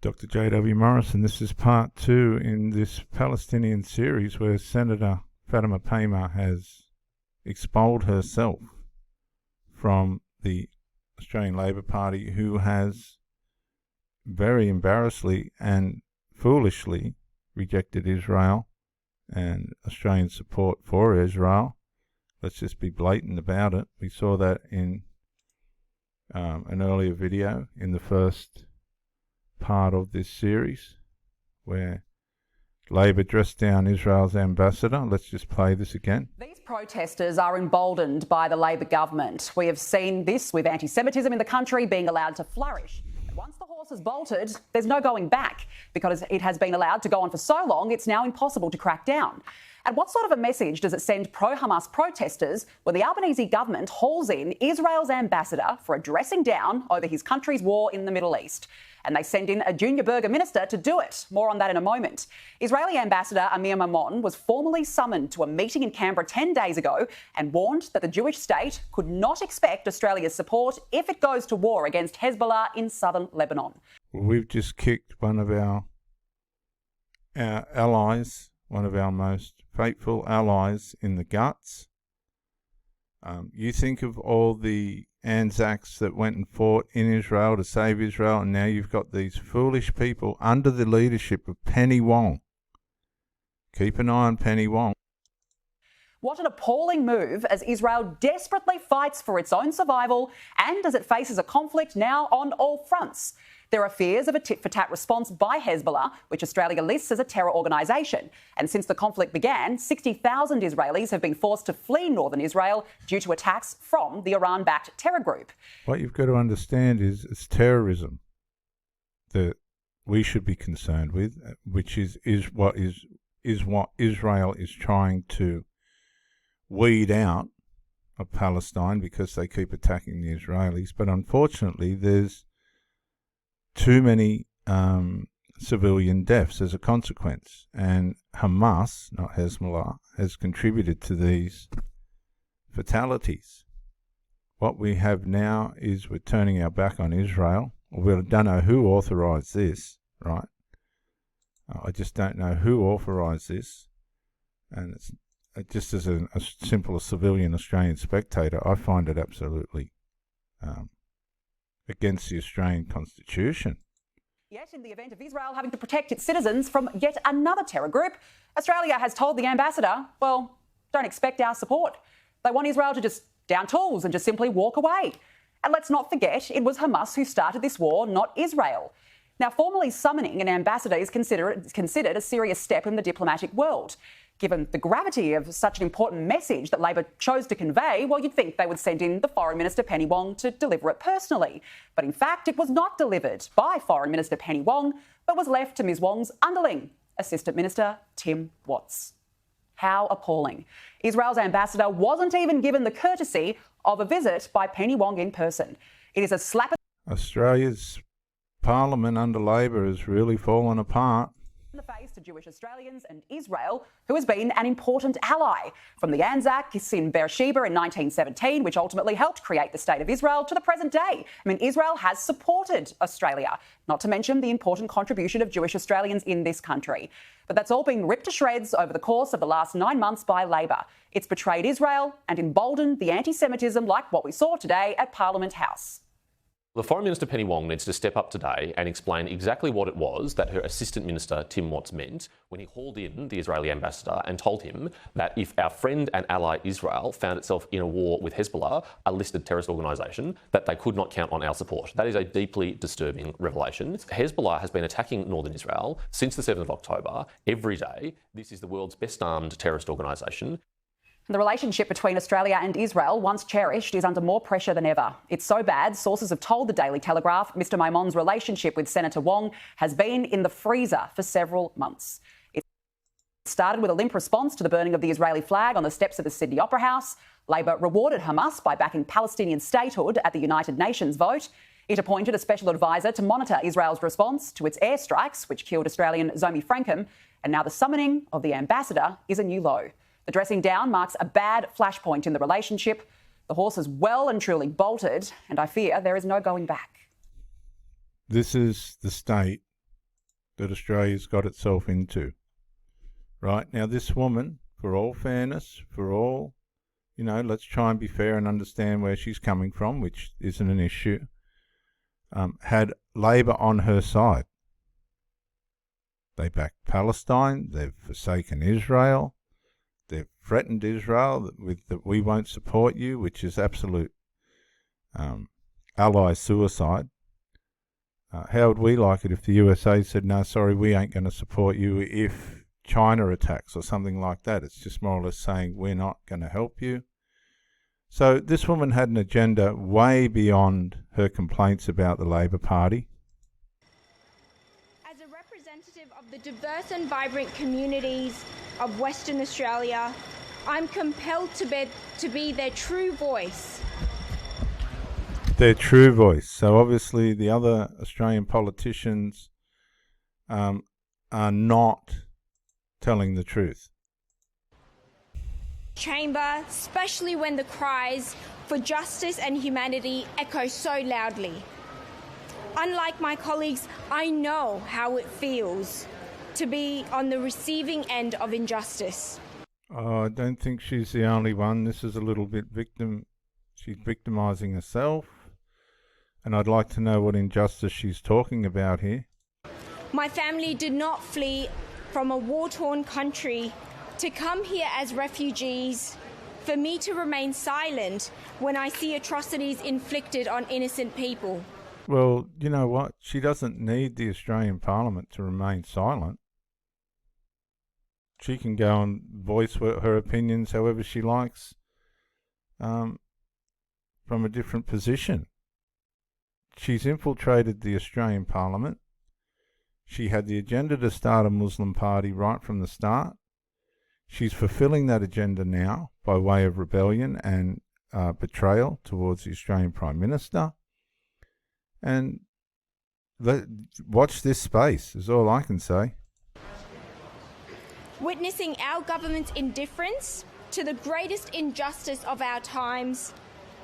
Dr. J.W. Morrison. This is part 2 in this Palestinian series where Senator Fatima Payma has expelled herself from the Australian Labor Party, who has very embarrassingly and foolishly rejected Israel and Australian support for Israel. Let's just be blatant about it. We saw that in an earlier video in the first part of this series where Labor dressed down Israel's ambassador. Let's just play this again. These protesters are emboldened by the Labor government. We have seen this with anti-Semitism in the country being allowed to flourish. And once the horse has bolted, there's no going back, because it has been allowed to go on for so long, it's now impossible to crack down. And what sort of a message does it send pro-Hamas protesters when the Albanese government hauls in Israel's ambassador for a dressing down over his country's war in the Middle East? And they send in a junior burger minister to do it. More on that in a moment. Israeli ambassador Amir Maimon was formally summoned to a meeting in Canberra 10 days ago and warned that the Jewish state could not expect Australia's support if it goes to war against Hezbollah in southern Lebanon. We've just kicked one of our allies, one of our most faithful allies, in the guts. You think of all the Anzacs that went and fought in Israel to save Israel, and now you've got these foolish people under the leadership of Penny Wong. Keep an eye on Penny Wong. What an appalling move as Israel desperately fights for its own survival and as it faces a conflict now on all fronts. There are fears of a tit-for-tat response by Hezbollah, which Australia lists as a terror organisation. And since the conflict began, 60,000 Israelis have been forced to flee northern Israel due to attacks from the Iran-backed terror group. What you've got to understand is it's terrorism that we should be concerned with, which is what Israel is trying to weed out of Palestine because they keep attacking the Israelis. But unfortunately, there's too many civilian deaths as a consequence, and Hamas, not Hezbollah, has contributed to these fatalities. What we have now is we're turning our back on Israel. We don't know who authorised this, right? I just don't know who authorised this, and it's just as a simple civilian Australian spectator, I find it absolutely against the Australian Constitution. Yet, in the event of Israel having to protect its citizens from yet another terror group, Australia has told the ambassador, well, don't expect our support. They want Israel to just down tools and just simply walk away. And let's not forget, it was Hamas who started this war, not Israel. Now, formally summoning an ambassador is considered a serious step in the diplomatic world. Given the gravity of such an important message that Labor chose to convey, well, you'd think they would send in the Foreign Minister Penny Wong to deliver it personally. But in fact, it was not delivered by Foreign Minister Penny Wong, but was left to Ms Wong's underling, Assistant Minister Tim Watts. How appalling. Israel's ambassador wasn't even given the courtesy of a visit by Penny Wong in person. It is a slap at Australia's parliament under Labor has really fallen apart in the face to Jewish Australians and Israel, who has been an important ally, from the Anzacs in Beersheba in 1917, which ultimately helped create the State of Israel, to the present day. I mean, Israel has supported Australia, not to mention the important contribution of Jewish Australians in this country. But that's all been ripped to shreds over the course of the last 9 months by Labor. It's betrayed Israel and emboldened the anti-Semitism like what we saw today at Parliament House. The Foreign Minister Penny Wong needs to step up today and explain exactly what it was that her Assistant Minister Tim Watts meant when he hauled in the Israeli ambassador and told him that if our friend and ally Israel found itself in a war with Hezbollah, a listed terrorist organisation, that they could not count on our support. That is a deeply disturbing revelation. Hezbollah has been attacking northern Israel since the 7th of October every day. This is the world's best armed terrorist organisation. The relationship between Australia and Israel, once cherished, is under more pressure than ever. It's so bad, sources have told the Daily Telegraph Mr Maimon's relationship with Senator Wong has been in the freezer for several months. It started with a limp response to the burning of the Israeli flag on the steps of the Sydney Opera House. Labor rewarded Hamas by backing Palestinian statehood at the United Nations vote. It appointed a special advisor to monitor Israel's response to its airstrikes, which killed Australian Zomi Frankham. And now the summoning of the ambassador is a new low. The dressing down marks a bad flashpoint in the relationship. The horse is well and truly bolted, and I fear there is no going back. This is the state that Australia's got itself into. Right? Now, this woman, for all fairness, for all, let's try and be fair and understand where she's coming from, which isn't an issue, had Labor on her side. They backed Palestine, they've forsaken Israel, they've threatened Israel with that we won't support you, which is absolute ally suicide. How would we like it if the USA said, no, sorry, we ain't going to support you if China attacks or something like that? It's just more or less saying we're not going to help you. So this woman had an agenda way beyond her complaints about the Labor Party. As a representative of the diverse and vibrant communities of Western Australia, I'm compelled to be their true voice. Their true voice. So obviously the other Australian politicians are not telling the truth. Chamber, especially when the cries for justice and humanity echo so loudly. Unlike my colleagues, I know how it feels to be on the receiving end of injustice. Oh, I don't think she's the only one. This is a little bit she's victimising herself. And I'd like to know what injustice she's talking about here. My family did not flee from a war-torn country to come here as refugees, for me to remain silent when I see atrocities inflicted on innocent people. Well, you know what? She doesn't need the Australian Parliament to remain silent. She can go and voice her opinions however she likes from a different position. She's infiltrated the Australian Parliament. She had the agenda to start a Muslim party right from the start. She's fulfilling that agenda now by way of rebellion and betrayal towards the Australian Prime Minister. And watch this space is all I can say. Witnessing our government's indifference to the greatest injustice of our times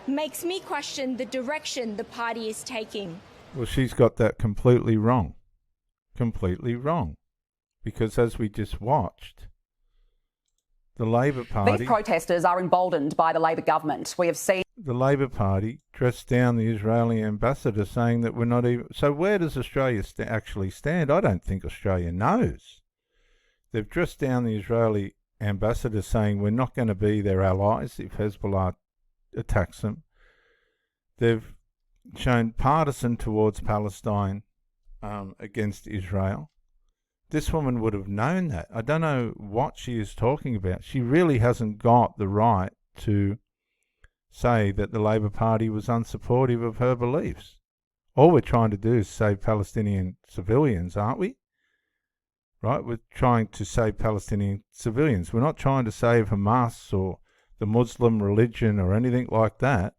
makes me question the direction the party is taking. Well, she's got that completely wrong. Completely wrong. Because as we just watched, the Labor Party... These protesters are emboldened by the Labor government. We have seen... The Labor Party dressed down the Israeli ambassador saying that we're not even... So where does Australia actually stand? I don't think Australia knows. They've dressed down the Israeli ambassador saying we're not going to be their allies if Hezbollah attacks them. They've shown partisan towards Palestine against Israel. This woman would have known that. I don't know what she is talking about. She really hasn't got the right to say that the Labor Party was unsupportive of her beliefs. All we're trying to do is save Palestinian civilians, aren't we? Right? We're trying to save Palestinian civilians. We're not trying to save Hamas or the Muslim religion or anything like that.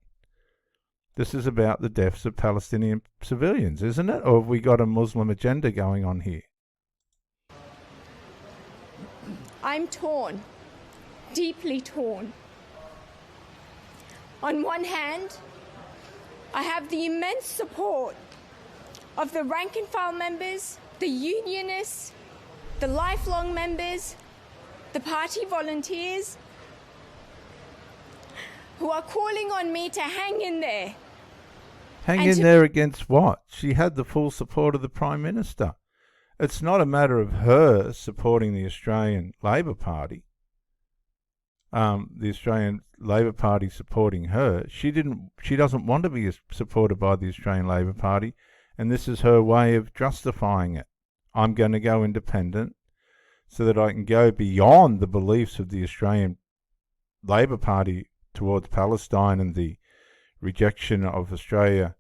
This is about the deaths of Palestinian civilians, isn't it? Or have we got a Muslim agenda going on here? I'm torn, deeply torn. On one hand, I have the immense support of the rank and file members, the unionists, the lifelong members, the party volunteers, who are calling on me to hang in there. Hang in there against what? She had the full support of the Prime Minister. It's not a matter of her supporting the Australian Labor Party. The Australian Labor Party supporting her. She doesn't want to be supported by the Australian Labor Party, and this is her way of justifying it. I'm going to go independent so that I can go beyond the beliefs of the Australian Labor Party towards Palestine and the rejection of Australia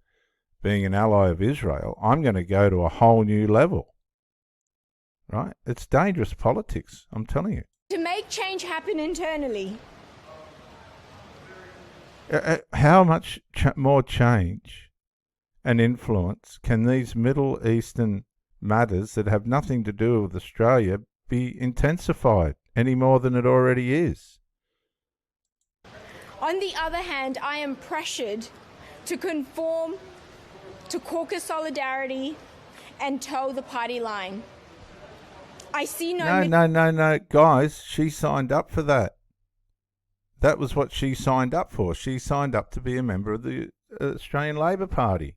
being an ally of Israel. I'm going to go to a whole new level. Right? It's dangerous politics, I'm telling you. To make change happen internally. How much more change and influence can these Middle Eastern matters that have nothing to do with Australia be intensified any more than it already is? On the other hand, I am pressured to conform to caucus solidarity and toe the party line. I see no... No. Guys, she signed up for that. That was what she signed up for. She signed up to be a member of the Australian Labor Party.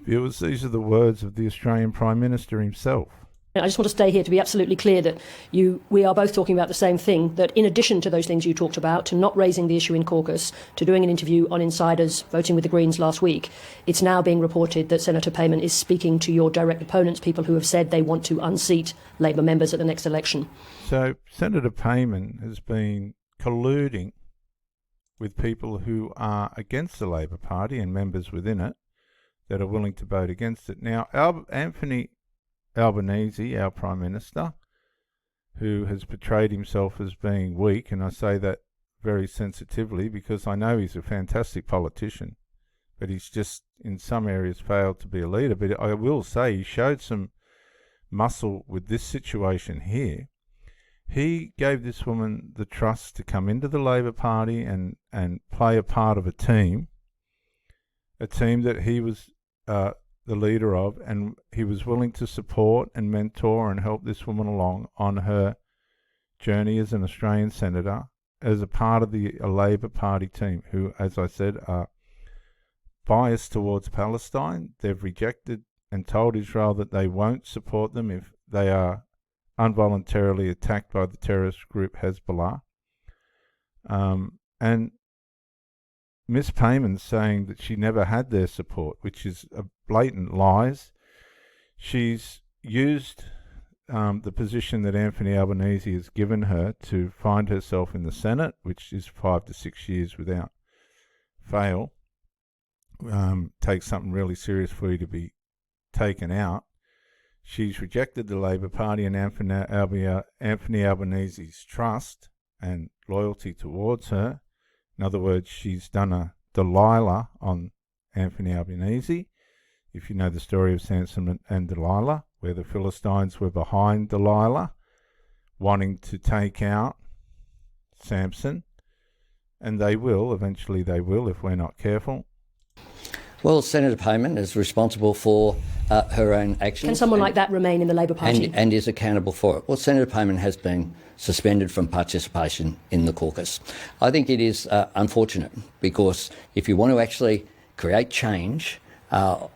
Viewers, these are the words of the Australian Prime Minister himself. I just want to stay here to be absolutely clear that we are both talking about the same thing, that in addition to those things you talked about, to not raising the issue in caucus, to doing an interview on insiders voting with the Greens last week, it's now being reported that Senator Payman is speaking to your direct opponents, people who have said they want to unseat Labor members at the next election. So Senator Payman has been colluding with people who are against the Labor Party and members within it that are willing to vote against it. Now, Anthony Albanese, our Prime Minister, who has portrayed himself as being weak, and I say that very sensitively because I know he's a fantastic politician, but he's just in some areas failed to be a leader. But I will say he showed some muscle with this situation here. He gave this woman the trust to come into the Labor Party and play a part of a team that he was the leader of, and he was willing to support and mentor and help this woman along on her journey as an Australian senator as a part of a Labor Party team who, as I said, are biased towards Palestine. They've rejected and told Israel that they won't support them if they are involuntarily attacked by the terrorist group Hezbollah. And Miss Payman's saying that she never had their support, which is a blatant lies. She's used the position that Anthony Albanese has given her to find herself in the Senate, which is 5 to 6 years without fail. Takes something really serious for you to be taken out. She's rejected the Labor Party and Anthony Albanese's trust and loyalty towards her. In other words, she's done a Delilah on Anthony Albanese. If you know the story of Samson and Delilah, where the Philistines were behind Delilah, wanting to take out Samson, and eventually they will, if we're not careful. Well, Senator Payman is responsible for her own actions. Can someone like that remain in the Labor Party? And is accountable for it. Well, Senator Payman has been suspended from participation in the caucus. I think it is unfortunate because if you want to actually create change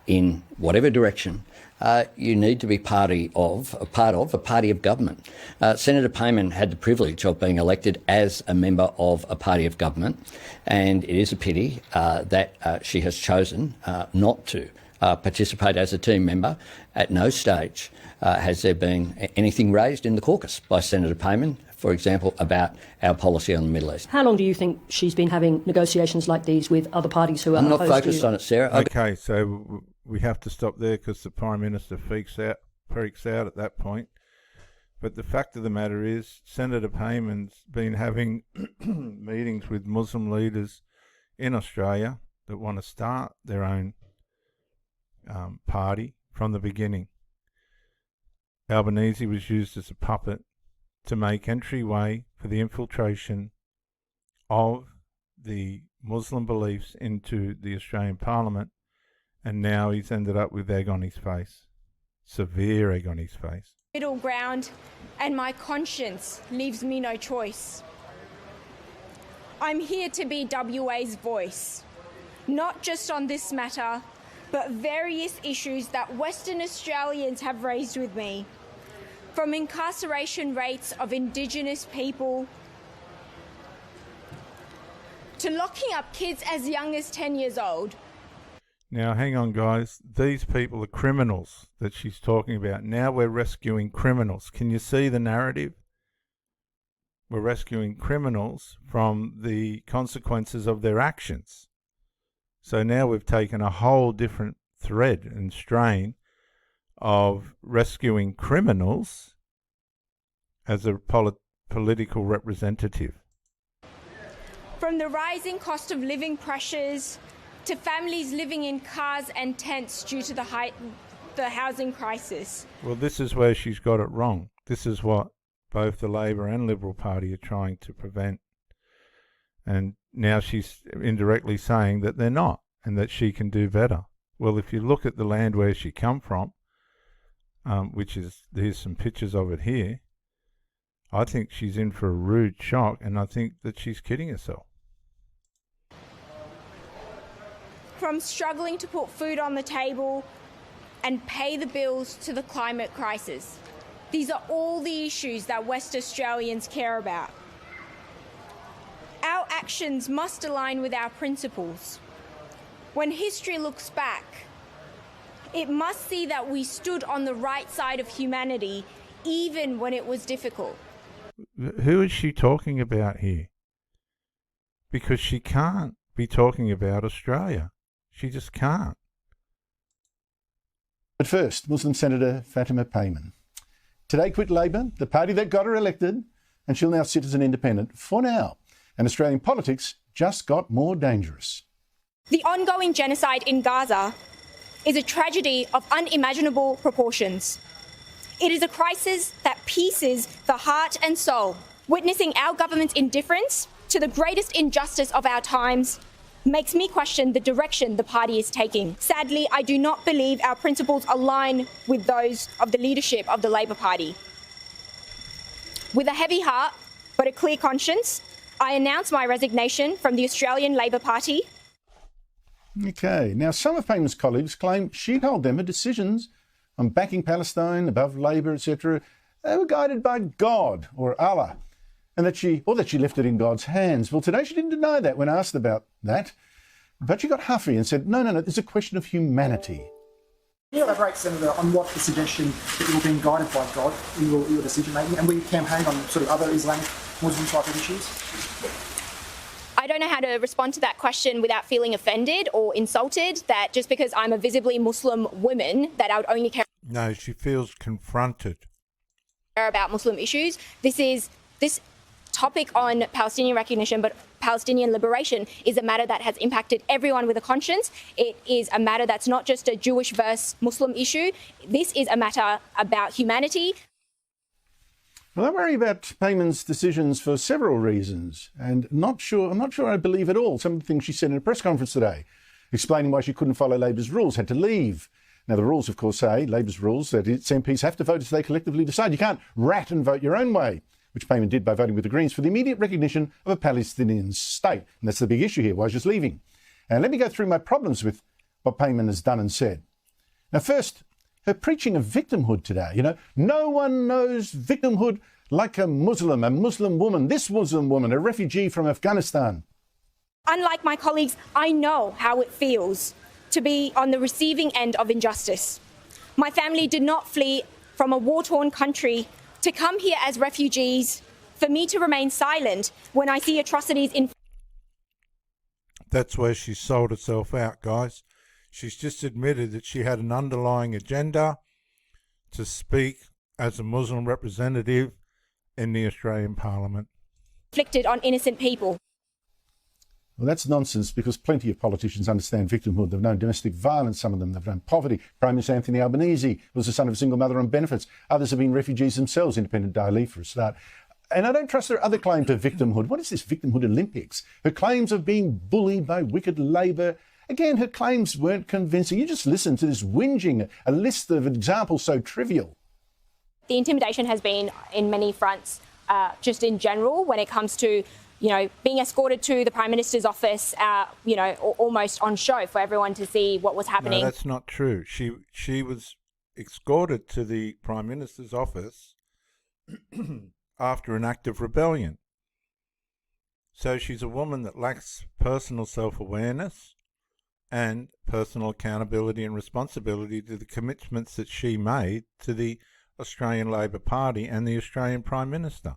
in whatever direction, you need to be part of a party of government. Senator Payman had the privilege of being elected as a member of a party of government, and it is a pity that she has chosen not to participate as a team member. At no stage has there been anything raised in the caucus by Senator Payman, for example, about our policy on the Middle East. How long do you think she's been having negotiations like these with other parties who are opposed to you? I'm not focused on it, Sarah. Okay, so we have to stop there because the Prime Minister freaks out at that point. But the fact of the matter is, Senator Payman's been having meetings with Muslim leaders in Australia that want to start their own party from the beginning. Albanese was used as a puppet to make entryway for the infiltration of the Muslim beliefs into the Australian Parliament, and now he's ended up with egg on his face. Severe egg on his face. Middle ground, and my conscience leaves me no choice. I'm here to be WA's voice, not just on this matter, but various issues that Western Australians have raised with me, from incarceration rates of Indigenous people to locking up kids as young as 10 years old. Now, hang on, guys. These people are criminals that she's talking about. Now we're rescuing criminals. Can you see the narrative? We're rescuing criminals from the consequences of their actions. So now we've taken a whole different thread and strain of rescuing criminals as a political representative. From the rising cost of living pressures to families living in cars and tents due to the housing crisis. Well, this is where she's got it wrong. This is what both the Labor and Liberal Party are trying to prevent. And now she's indirectly saying that they're not and that she can do better. Well, if you look at the land where she come from, which is, there's some pictures of it here. I think she's in for a rude shock, and I think that she's kidding herself. From struggling to put food on the table and pay the bills to the climate crisis. These are all the issues that West Australians care about. Our actions must align with our principles. When history looks back, it must see that we stood on the right side of humanity even when it was difficult. Who is she talking about here? Because she can't be talking about Australia. She just can't. But first, Muslim Senator Fatima Payman. Today quit Labor, the party that got her elected, and she'll now sit as an independent for now. And Australian politics just got more dangerous. The ongoing genocide in Gaza is a tragedy of unimaginable proportions. It is a crisis that pieces the heart and soul. Witnessing our government's indifference to the greatest injustice of our times makes me question the direction the party is taking. Sadly, I do not believe our principles align with those of the leadership of the Labor Party. With a heavy heart but a clear conscience, I announce my resignation from the Australian Labor Party. Okay, now some of Payman's colleagues claim she told them her decisions on backing Palestine above Labor, etc., they were guided by God or Allah, and that she left it in God's hands. Well, today she didn't deny that when asked about that, but she got huffy and said, no, it's a question of humanity. Can you elaborate, Senator, on what the suggestion that you were being guided by God in your decision making, and we campaigned on sort of other Islamic Muslim type of issues? I don't know how to respond to that question without feeling offended or insulted, that just because I'm a visibly Muslim woman that I would only care No, she feels confronted. about Muslim issues. This topic on Palestinian recognition, but Palestinian liberation, is a matter that has impacted everyone with a conscience. It is a matter that's not just a Jewish versus Muslim issue. This is a matter about humanity. Well, I worry about Payman's decisions for several reasons, and I'm not sure I believe at all some of the things she said in a press conference today, explaining why she couldn't follow Labor's rules, had to leave. Now, the rules, of course, say, Labor's rules, that its MPs have to vote as they collectively decide. You can't rat and vote your own way, which Payman did by voting with the Greens for the immediate recognition of a Palestinian state. And that's the big issue here, why she's leaving. And let me go through my problems with what Payman has done and said. Now, first, her preaching of victimhood today. No one knows victimhood like a Muslim woman, this Muslim woman, a refugee from Afghanistan. Unlike my colleagues, I know how it feels to be on the receiving end of injustice. My family did not flee from a war-torn country to come here as refugees, for me to remain silent when I see atrocities in... That's where she sold herself out, guys. She's just admitted that she had an underlying agenda to speak as a Muslim representative in the Australian Parliament. ...inflicted on innocent people. Well, that's nonsense, because plenty of politicians understand victimhood. They've known domestic violence, some of them. They've known poverty. Prime Minister Anthony Albanese was the son of a single mother on benefits. Others have been refugees themselves, Independent Daily for a start. And I don't trust her other claim to victimhood. What is this victimhood Olympics? Her claims of being bullied by wicked Labor. Again, her claims weren't convincing. You just listen to this whinging, a list of examples so trivial. The intimidation has been in many fronts, just in general, when it comes to, being escorted to the Prime Minister's office, almost on show for everyone to see what was happening. No, that's not true. She was escorted to the Prime Minister's office after an act of rebellion. So she's a woman that lacks personal self-awareness and personal accountability and responsibility to the commitments that she made to the Australian Labor Party and the Australian Prime Minister.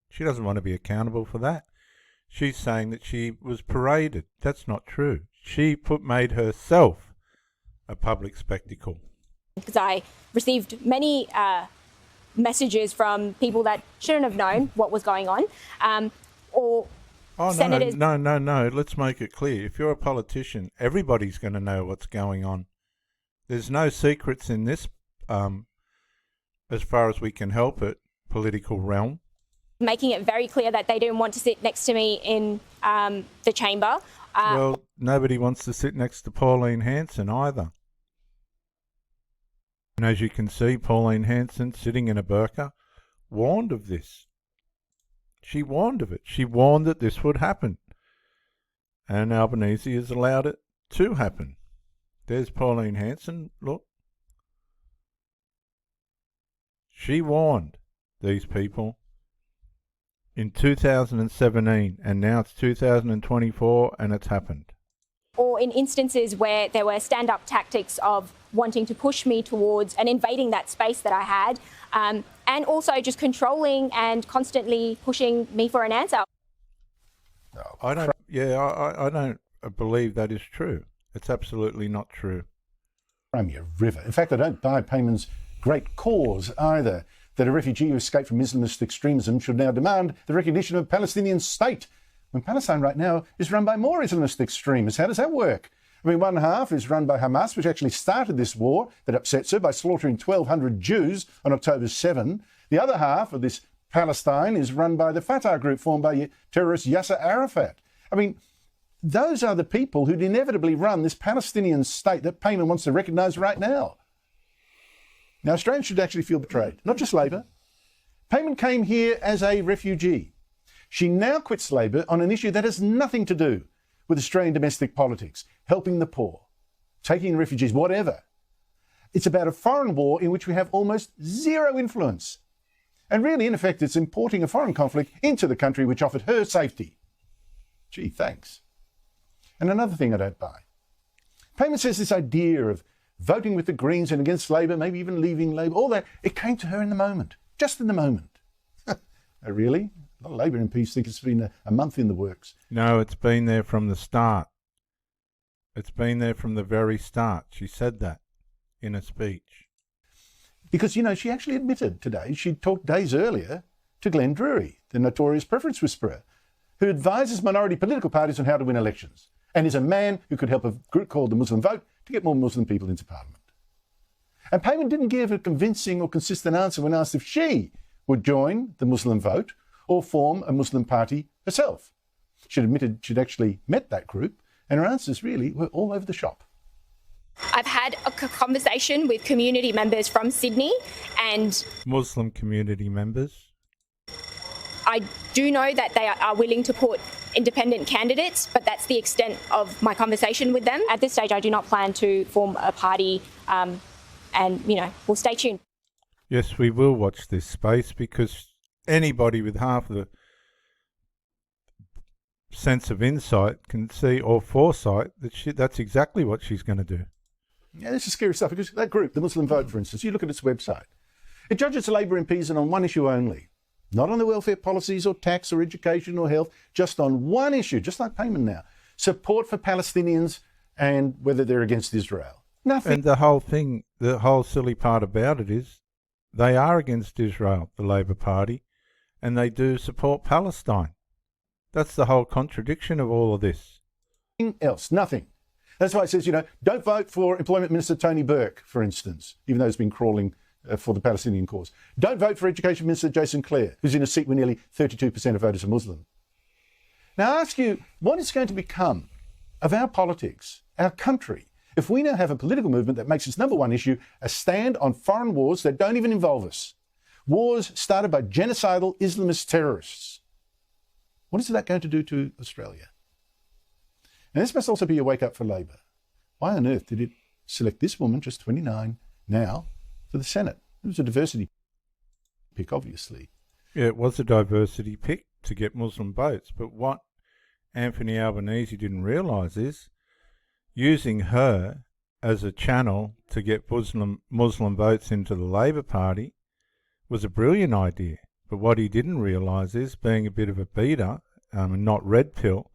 She doesn't want to be accountable for that. She's saying that she was paraded. That's not true. She made herself a public spectacle. Because I received many messages from people that shouldn't have known what was going on, senators... No. Let's make it clear. If you're a politician, everybody's going to know what's going on. There's no secrets in this, as far as we can help it, political realm. Making it very clear that they didn't want to sit next to me in the chamber. Well, nobody wants to sit next to Pauline Hanson either. And as you can see, Pauline Hanson, sitting in a burqa, warned of this. She warned of it. She warned that this would happen. And Albanese has allowed it to happen. There's Pauline Hanson, look. She warned these people in 2017, and now it's 2024 and it's happened. Or in instances where there were stand-up tactics of wanting to push me towards and invading that space that I had, and also just controlling and constantly pushing me for an answer. I don't believe that is true. It's absolutely not true. Crimea River. In fact, I don't buy Payman's great cause either, that a refugee who escaped from Islamist extremism should now demand the recognition of a Palestinian state, when Palestine right now is run by more Islamist extremists. How does that work? I mean, one half is run by Hamas, which actually started this war that upsets her by slaughtering 1,200 Jews on October 7. The other half of this Palestine is run by the Fatah group formed by terrorist Yasser Arafat. I mean, those are the people who'd inevitably run this Palestinian state that Payman wants to recognise right now. Now, Australians should actually feel betrayed, not just Labor. Payman came here as a refugee. She now quits Labor on an issue that has nothing to do with Australian domestic politics, helping the poor, taking refugees, whatever. It's about a foreign war in which we have almost zero influence. And really, in effect, it's importing a foreign conflict into the country which offered her safety. Gee, thanks. And another thing I don't buy. Payman says this idea of voting with the Greens and against Labor, maybe even leaving Labor, all that, it came to her in the moment, just in the moment. Oh, really? A lot of Labor MPs think it's been a month in the works. No, it's been there from the start. It's been there from the very start. She said that in a speech. Because, you know, she actually admitted today she'd talked days earlier to Glenn Drury, the notorious preference whisperer, who advises minority political parties on how to win elections, and is a man who could help a group called the Muslim Vote to get more Muslim people into Parliament. And Payman didn't give a convincing or consistent answer when asked if she would join the Muslim Vote or form a Muslim party herself. She admitted she'd actually met that group, and her answers really were all over the shop. I've had a conversation with community members from Sydney, and Muslim community members. I do know that they are willing to put independent candidates, but that's the extent of my conversation with them. At this stage, I do not plan to form a party, and, you know, we'll stay tuned. Yes, we will watch this space, because anybody with half the sense of insight can see, or foresight, that that's exactly what she's going to do. Yeah, this is scary stuff, because that group, the Muslim Vote, for instance, you look at its website. It judges Labor MPs on one issue only, not on the welfare policies or tax or education or health, just on one issue, just like Payman now. Support for Palestinians and whether they're against Israel. Nothing. And the whole thing, the whole silly part about it is they are against Israel, the Labor Party, and they do support Palestine. That's the whole contradiction of all of this. Else, nothing. That's why it says, you know, don't vote for Employment Minister Tony Burke, for instance, even though he's been crawling for the Palestinian cause. Don't vote for Education Minister Jason Clare, who's in a seat where nearly 32% of voters are Muslim. Now I ask you, what is going to become of our politics, our country, if we now have a political movement that makes its number one issue a stand on foreign wars that don't even involve us? Wars started by genocidal Islamist terrorists. What is that going to do to Australia? Now, this must also be a wake-up for Labor. Why on earth did it select this woman, just 29, now for the Senate? It was a diversity pick, obviously. Yeah, it was a diversity pick to get Muslim votes. But what Anthony Albanese didn't realise is using her as a channel to get Muslim votes into the Labor Party was a brilliant idea. But what he didn't realise is, being a bit of a beater and not red pill,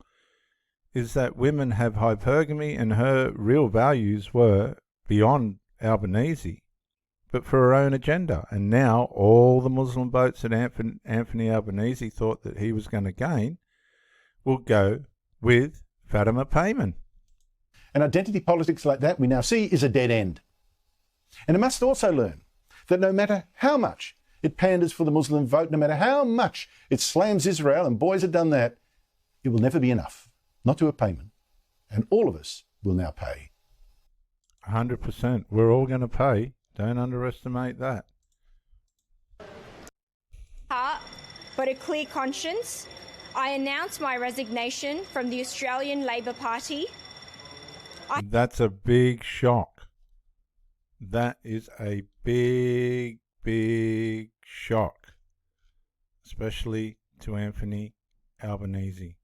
is that women have hypergamy, and her real values were beyond Albanese, but for her own agenda. And now all the Muslim votes that Anthony Albanese thought that he was going to gain will go with Fatima Payman. And identity politics like that we now see is a dead end. And it must also learn that no matter how much it panders for the Muslim vote, no matter how much it slams Israel, and boys have done that, it will never be enough. Not to a Payman. And all of us will now pay. 100%. We're all going to pay Don't underestimate that. But a clear conscience, I announce my resignation from the Australian Labor Party. That's a big shock. That is a big, big shock, especially to Anthony Albanese.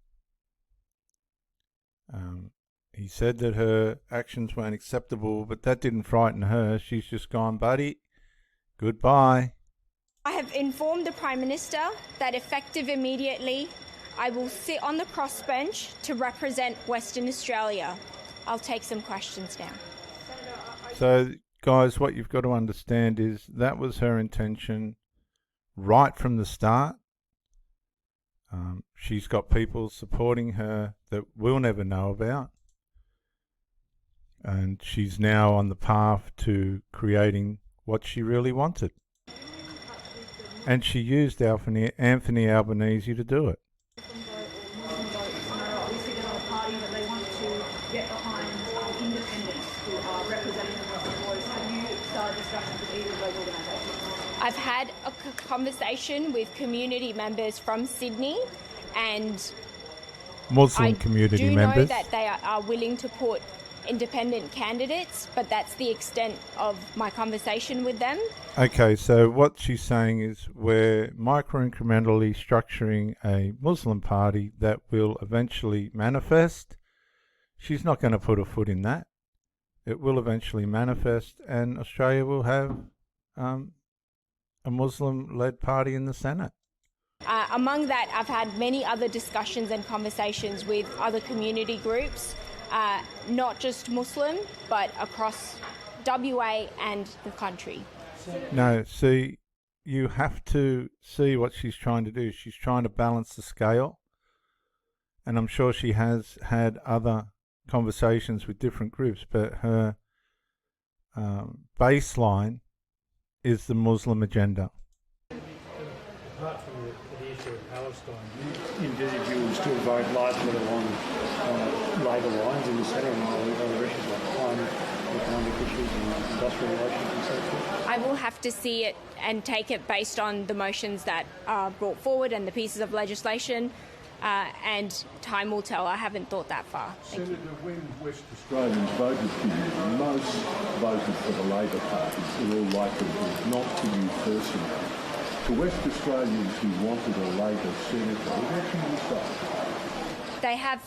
He said that her actions weren't acceptable, but that didn't frighten her. She's just gone, buddy, goodbye. I have informed the Prime Minister that effective immediately, I will sit on the crossbench to represent Western Australia. I'll take some questions now. So, guys, what you've got to understand is that was her intention right from the start. She's got people supporting her that we'll never know about. And she's now on the path to creating what she really wanted. And she used Anthony Albanese to do it. I've had a conversation with community members from Sydney, and Muslim community members. I do know that they are willing to put independent candidates, but that's the extent of my conversation with them. Okay, so what she's saying is we're micro-incrementally structuring a Muslim party that will eventually manifest. She's not going to put a foot in that. It will eventually manifest, and Australia will have a Muslim-led party in the Senate. Among that, I've had many other discussions and conversations with other community groups, not just Muslim, but across WA and the country. No, see, you have to see what she's trying to do. She's trying to balance the scale, and I'm sure she has had other conversations with different groups, but her baseline is the Muslim agenda. Apart from the issue of Palestine, do you envisage you will still vote largely along Labor lines in the Senate and other issues like climate, economic issues and industrial relations and so forth? I will have to see it and take it based on the motions that are brought forward and the pieces of legislation, and time will tell. I haven't thought that far. Senator, when West Australians voted for you, most voted for the Labor Party, in all likelihood, not for you personally. To West Australians who wanted a Labor senator, what can you say? They have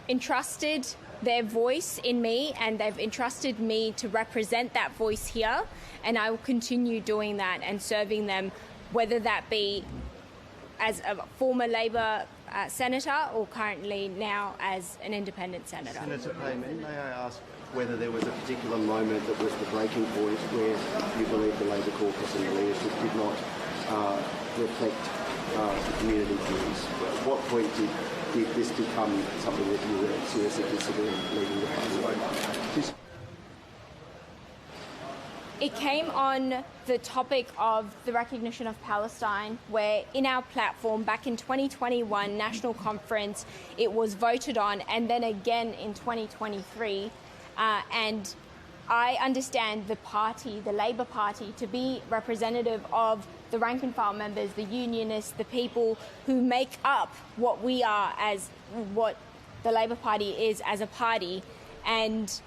entrusted their voice in me, and they've entrusted me to represent that voice here, and I will continue doing that and serving them, whether that be as a former Labor senator or currently now as an independent senator. Senator Payman, may I ask whether there was a particular moment that was the breaking point where you believe the Labor caucus and the leadership did not reflect the community views? At what point did this become something that you were seriously considering leaving the party? It came on the topic of the recognition of Palestine, where in our platform back in 2021 National Conference, it was voted on, and then again in 2023. And I understand the party, the Labor Party, to be representative of the rank and file members, the unionists, the people who make up what we are as what the Labor Party is as a party. And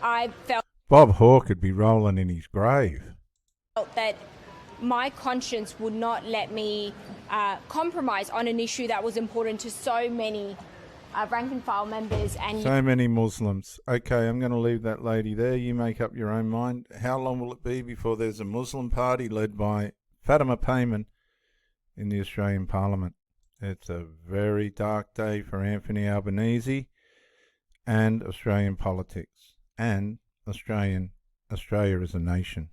I felt Bob Hawke could be rolling in his grave. That my conscience would not let me compromise on an issue that was important to so many rank and file members. And so many Muslims. Okay, I'm going to leave that lady there. You make up your own mind. How long will it be before there's a Muslim party led by Fatima Payman in the Australian Parliament? It's a very dark day for Anthony Albanese and Australian politics and Australia as a nation.